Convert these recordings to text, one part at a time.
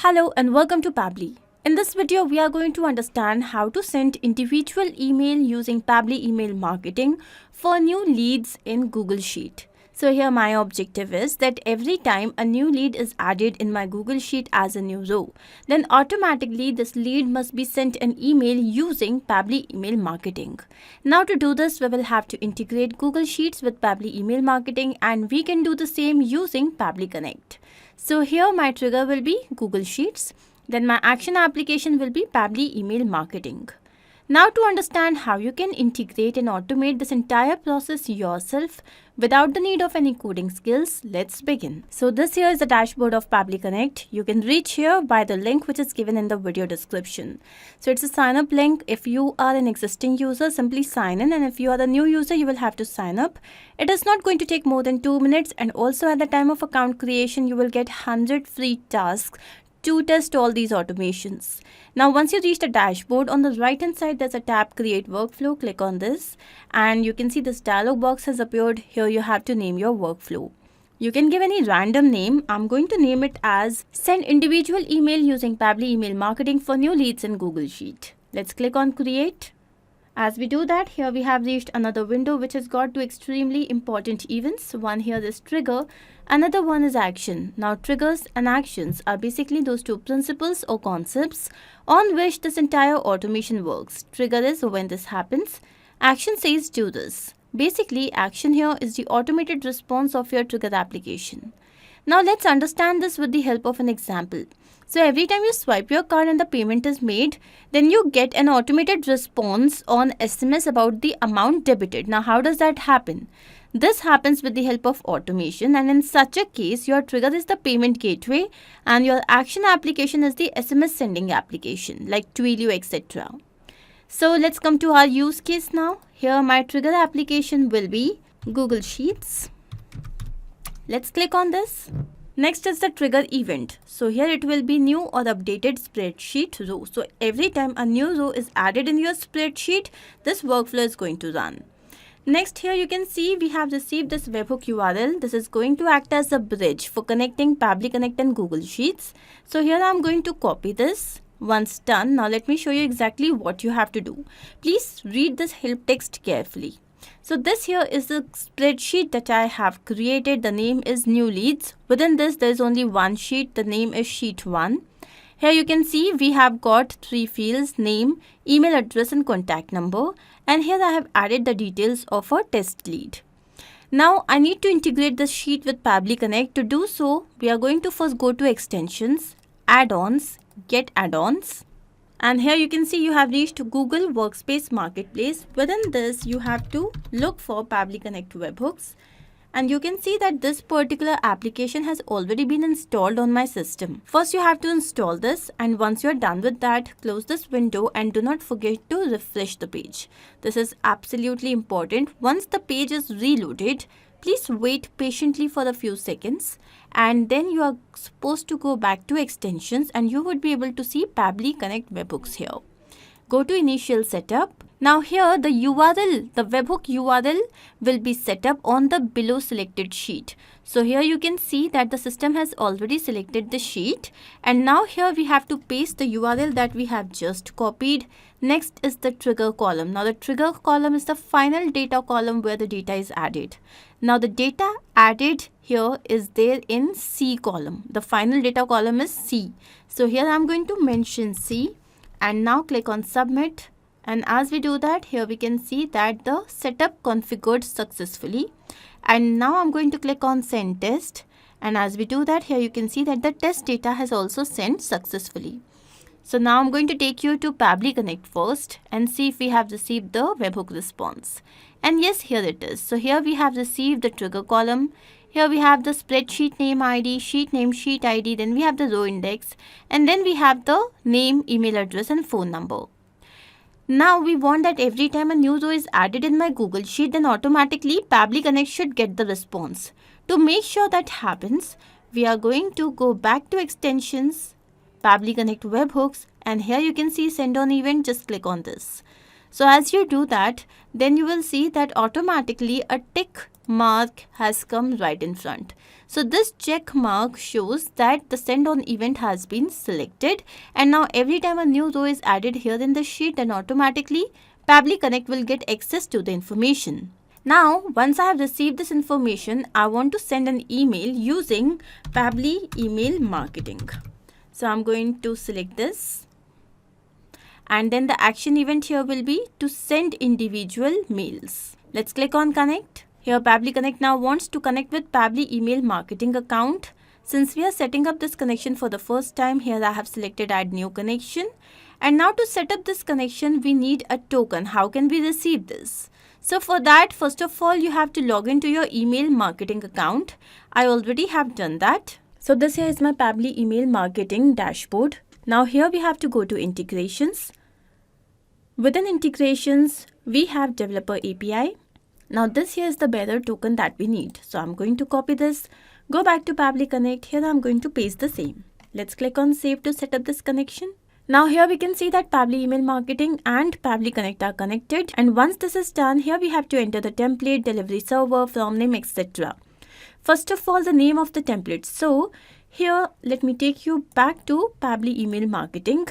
Hello and welcome to Pabbly. In this video, we are going to understand how to send individual email using Pabbly email marketing for new leads in Google Sheet. So here my objective is that every time a new lead is added in my Google Sheet as a new row, then automatically this lead must be sent an email using Pabbly email marketing. Now to do this, we will have to integrate Google Sheets with Pabbly email marketing, and we can do the same using Pabbly Connect. So here my trigger will be Google Sheets, then my action application will be Pabbly email marketing. Now to understand how you can integrate and automate this entire process yourself without the need of any coding skills, let's begin. So this here is the dashboard of Pabbly Connect. You can reach here by the link which is given in the video description. So it's a sign up link. If you are an existing user, simply sign in, and if you are the new user, you will have to sign up. It is not going to take more than 2 minutes, and also at the time of account creation, you will get 100 free tasks to test all these automations. Now once you reach the dashboard, on the right hand side there's a tab Create Workflow. Click on this and you can see this dialog box has appeared. Here you have to name your workflow. You can give any random name. I'm going to name it as Send Individual Email Using Pabbly Email Marketing for New Leads in Google Sheet. Let's click on Create. As we do that, here we have reached another window which has got two extremely important events. One here is trigger, another one is action. Now triggers and actions are basically those two principles or concepts on which this entire automation works. Trigger is when this happens, action says do this. Basically, action here is the automated response of your trigger application. Now let's understand this with the help of an example. So every time you swipe your card and the payment is made, then you get an automated response on SMS about the amount debited. Now how does that happen? This happens with the help of automation, and in such a case, your trigger is the payment gateway and your action application is the SMS sending application like Twilio, etc. So let's come to our use case now. Here my trigger application will be Google Sheets. Let's click on this. Next is the trigger event. So here it will be new or updated spreadsheet row. So every time a new row is added in your spreadsheet, this workflow is going to run. Next, here you can see we have received this webhook URL. This is going to act as a bridge for connecting Pabbly Connect and Google Sheets. So here I'm going to copy this. Once done, now let me show you exactly what you have to do. Please read this help text carefully. So this here is the spreadsheet that I have created. The name is New Leads. Within this, there is only one sheet. The name is Sheet 1. Here you can see we have got 3 fields: name, email address and contact number. And here I have added the details of a test lead. Now I need to integrate this sheet with Pabbly Connect. To do so, we are going to first go to Extensions, Add-ons, Get Add-ons. And here you can see you have reached Google Workspace Marketplace. Within this, you have to look for Pabbly Connect webhooks. And you can see that this particular application has already been installed on my system. First, you have to install this, and once you're done with that, close this window and do not forget to refresh the page. This is absolutely important. Once the page is reloaded, please wait patiently for a few seconds, and then you are supposed to go back to extensions and you would be able to see Pabbly Connect webhooks here. Go to initial setup. Now here the URL, the webhook URL will be set up on the below selected sheet. So here you can see that the system has already selected the sheet, and now here we have to paste the URL that we have just copied. Next is the trigger column. Now the trigger column is the final data column where the data is added. Now the data added here is there in C column. The final data column is C. So here I'm going to mention C, and now click on submit. And as we do that, here we can see that the setup configured successfully. And now I'm going to click on send test. And as we do that, here you can see that the test data has also sent successfully. So now I'm going to take you to Pabbly Connect first and see if we have received the webhook response. And yes, here it is. So here we have received the trigger column. Here we have the spreadsheet name ID, sheet name, sheet ID, then we have the row index, and then we have the name, email address and phone number. Now we want that every time a new row is added in my Google Sheet, then automatically Pabbly Connect should get the response. To make sure that happens, we are going to go back to extensions, Pabbly Connect webhooks, and here you can see send on event. Just click on this. So as you do that, then you will see that automatically a tick mark has come right in front. So this check mark shows that the send on event has been selected, and now every time a new row is added here in the sheet, then automatically Pabbly Connect will get access to the information. Now, once I have received this information, I want to send an email using Pabbly Email Marketing. So I'm going to select this, and then the action event here will be to send individual mails. Let's click on connect. Here Pabbly Connect now wants to connect with Pabbly Email Marketing account. Since we are setting up this connection for the first time, here I have selected add new connection. And now to set up this connection, we need a token. How can we receive this? So for that, first of all, you have to log into your email marketing account. I already have done that. So this here is my Pabbly email marketing dashboard. Now here we have to go to integrations. Within integrations, we have developer API. Now this here is the bearer token that we need. So I'm going to copy this, go back to Pabbly Connect. Here I'm going to paste the same. Let's click on save to set up this connection. Now here we can see that Pabbly Email Marketing and Pabbly Connect are connected, and once this is done, here we have to enter the template, delivery server, from name, etc. First of all, the name of the template. So here let me take you back to Pabbly Email Marketing.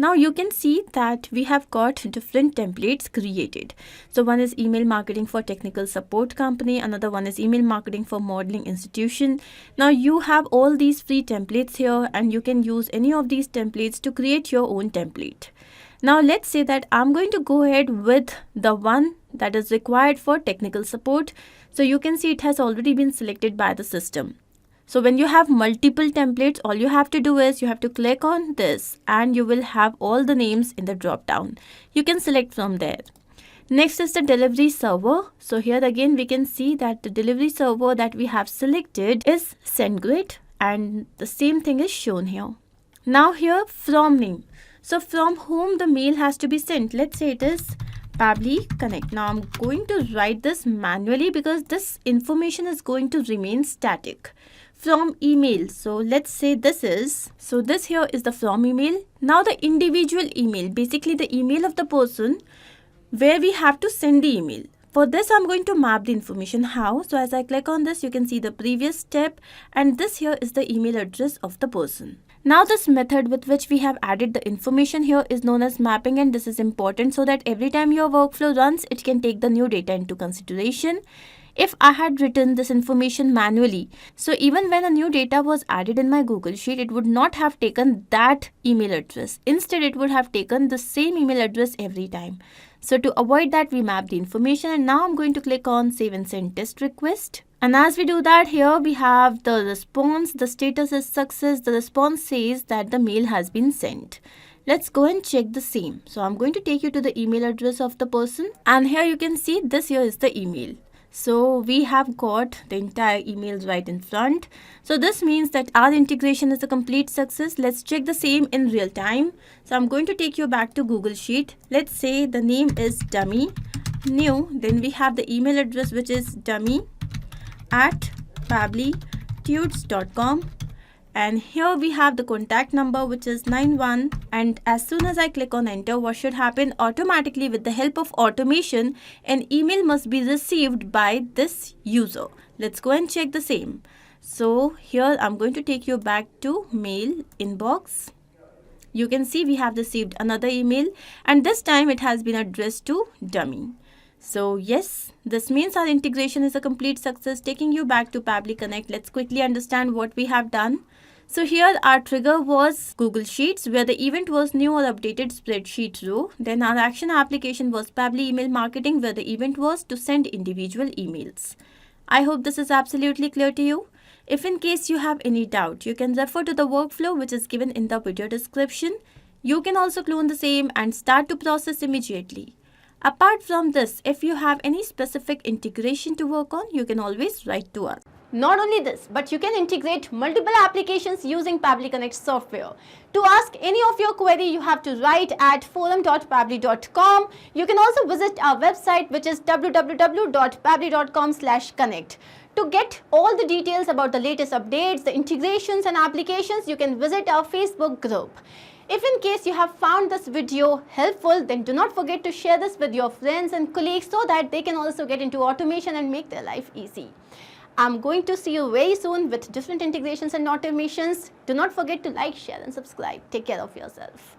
Now you can see that we have got different templates created. So one is email marketing for technical support company, another one is email marketing for modeling institution. Now you have all these free templates here, and you can use any of these templates to create your own template. Now let's say that I'm going to go ahead with the one that is required for technical support. So you can see it has already been selected by the system. So when you have multiple templates, all you have to do is you have to click on this and you will have all the names in the drop down. You can select from there. Next is the delivery server. So here again we can see that the delivery server that we have selected is SendGrid, and the same thing is shown here. Now here from name. So from whom the mail has to be sent. Let's say it is Pabbly Connect. Now I'm going to write this manually because this information is going to remain static. From email. So let's say this here is the from email. Now the individual email, basically the email of the person where we have to send the email. For this I'm going to map the information. How? So as I click on this, you can see the previous step, and this here is the email address of the person. Now this method with which we have added the information here is known as mapping, and this is important so that every time your workflow runs, it can take the new data into consideration. If I had written this information manually, so even when a new data was added in my Google Sheet, it would not have taken that email address. Instead, it would have taken the same email address every time. So to avoid that, we map the information, and now I'm going to click on save and send test request. And as we do that, here we have the response. The status is success. The response says that the mail has been sent. Let's go and check the same. So I'm going to take you to the email address of the person, and here you can see this here is the email. So we have got the entire emails right in front. So this means that our integration is a complete success. Let's check the same in real time. So I'm going to take you back to Google Sheet. Let's say the name is dummy new. Then we have the email address, which is dummy@pabblytudes.com. And here we have the contact number, which is 91, and as soon as I click on enter, what should happen? Automatically, with the help of automation, an email must be received by this user. Let's go and check the same. So here I'm going to take you back to mail inbox. You can see we have received another email, and this time it has been addressed to dummy. So yes, this means our integration is a complete success. Taking you back to Pabbly Connect, let's quickly understand what we have done. So here our trigger was Google Sheets, where the event was new or updated spreadsheet row. Then our action application was Pabbly Email Marketing, where the event was to send individual emails. I hope this is absolutely clear to you. If in case you have any doubt, you can refer to the workflow which is given in the video description. You can also clone the same and start to process immediately. Apart from this, if you have any specific integration to work on, you can always write to us. Not only this, but you can integrate multiple applications using Pabbly Connect software. To ask any of your query, you have to write at forum.pabbly.com. You can also visit our website, which is www.pabbly.com/connect. To get all the details about the latest updates, the integrations and applications, you can visit our Facebook group. If in case you have found this video helpful, then do not forget to share this with your friends and colleagues so that they can also get into automation and make their life easy. I'm going to see you very soon with different integrations and automations. Do not forget to like, share and subscribe. Take care of yourself.